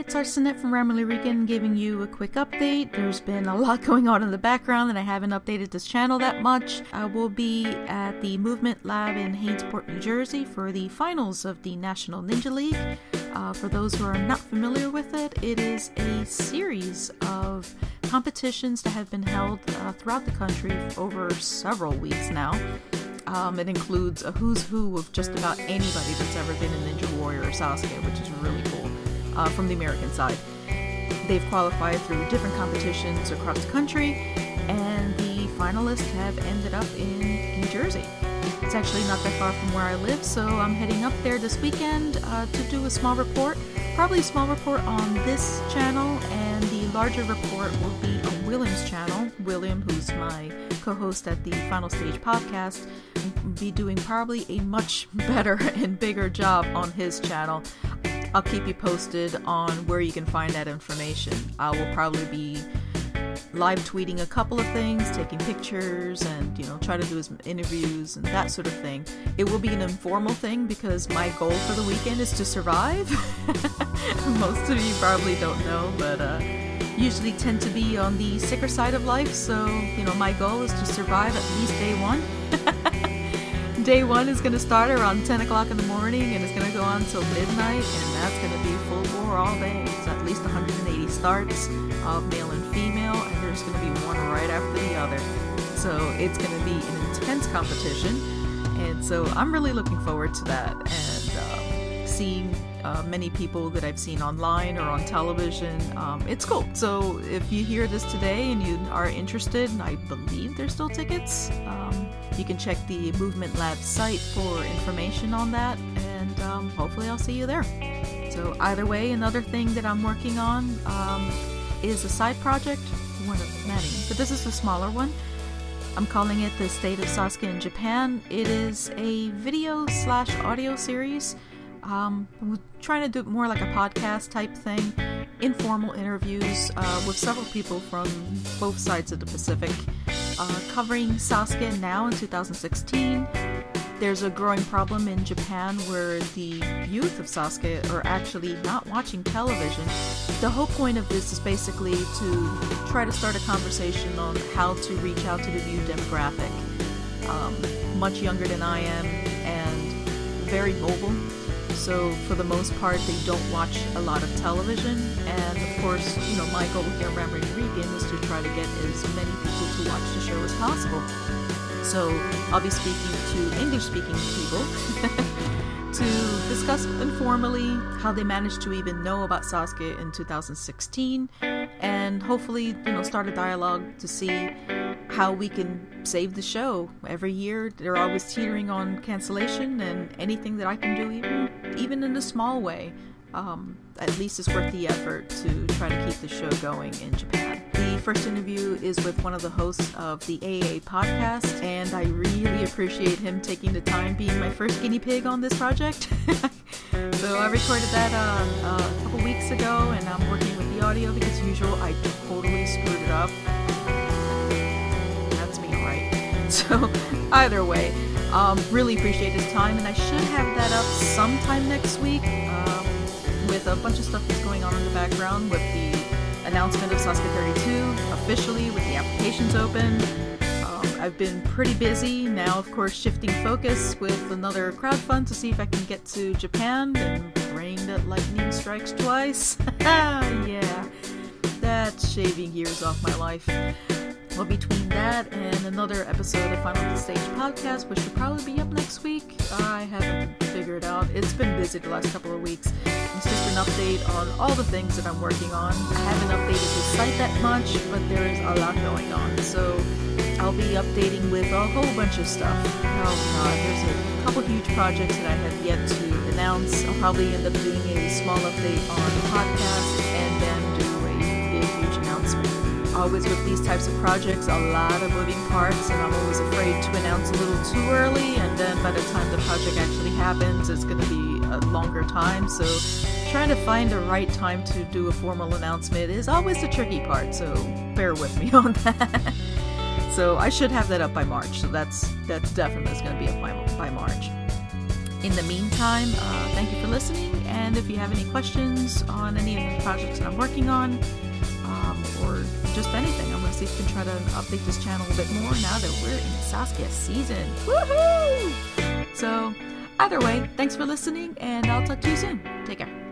it's Arsenette from Rican giving you a quick update. There's been a lot going on in the background and I haven't updated this channel that much. I will be at the Movement Lab in Hainesport, New Jersey for the finals of the National Ninja League. For those who are not familiar with it, it is a series of competitions that have been held throughout the country over several weeks now. It includes a who's who of just about anybody that's ever been a Ninja Warrior or Sasuke, which is really cool, from the American side. They've qualified through different competitions across the country, and the finalists have ended up in New Jersey. It's actually not that far from where I live, so I'm heading up there this weekend to do a small report. Probably a small report on this channel, and the larger report will be on William's channel. William, who's my co-host at the Final Stage podcast, will be doing probably a much better and bigger job on his channel. I'll keep you posted on where you can find that information. I will probably be live tweeting a couple of things, taking pictures, and try to do some interviews and that sort of thing. It will be an informal thing because my goal for the weekend is to survive. Most of you probably don't know, but usually tend to be on the sicker side of life, so my goal is to survive at least day one. Day one is going to start around 10 o'clock in the morning and it's going to go on until midnight, and that's going to be full bore all day. It's at least 180 starts of male and female, and there's going to be one right after the other. So it's going to be an intense competition, and so I'm really looking forward to that, and seeing many people that I've seen online or on television. It's cool. So if you hear this today and you are interested, and I believe there's still tickets, you can check the Movement Lab site for information on that, and hopefully I'll see you there. So either way, another thing that I'm working on is a side project, one of many, but this is a smaller one. I'm calling it The State of Sasuke in Japan. It is a video/audio series. We're trying to do it more like a podcast type thing, informal interviews with several people from both sides of the Pacific, covering Sasuke now in 2016. There's a growing problem in Japan where the youth of Sasuke are actually not watching television. The whole point of this is basically to try to start a conversation on how to reach out to the new demographic. Much younger than I am and very mobile. So for the most part, they don't watch a lot of television, and of course, my goal here at Rican is to try to get as many people to watch the show as possible. So I'll be speaking to English-speaking people to discuss informally how they managed to even know about Sasuke in 2016, and hopefully, start a dialogue to see how we can save the show. Every year they're always teetering on cancellation, and anything that I can do, even in a small way, at least is worth the effort to try to keep the show going in Japan. The first interview is with one of the hosts of the AA podcast, and I really appreciate him taking the time being my first guinea pig on this project. So I recorded that a couple weeks ago, and I'm working with the audio because, as usual, I totally screwed it up. So either way, really appreciate his time, and I should have that up sometime next week with a bunch of stuff that's going on in the background with the announcement of Sasuke 32 officially, with the applications open. I've been pretty busy now, of course, shifting focus with another crowdfund to see if I can get to Japan and praying that lightning strikes twice. Yeah, that's shaving years off my life. Well, between that and another episode of Final Stage podcast, which should probably be up next week, I haven't figured out. It's been busy the last couple of weeks. It's just an update on all the things that I'm working on. I haven't updated the site that much, but there is a lot going on. So I'll be updating with a whole bunch of stuff. Oh god, there's a couple huge projects that I have yet to announce. I'll probably end up doing a small update on the podcast and then do a big, huge announcement. Always with these types of projects, a lot of moving parts, and I'm always afraid to announce a little too early, and then by the time the project actually happens, it's going to be a longer time. So trying to find the right time to do a formal announcement is always the tricky part, so bear with me on that. So I should have that up by March, so that's definitely going to be up by March. In the meantime, thank you for listening, and if you have any questions on any of the projects that I'm working on, or just anything, I'm going to see if we can try to update this channel a bit more now that we're in Saskia season. Woohoo! So, either way, thanks for listening, and I'll talk to you soon. Take care.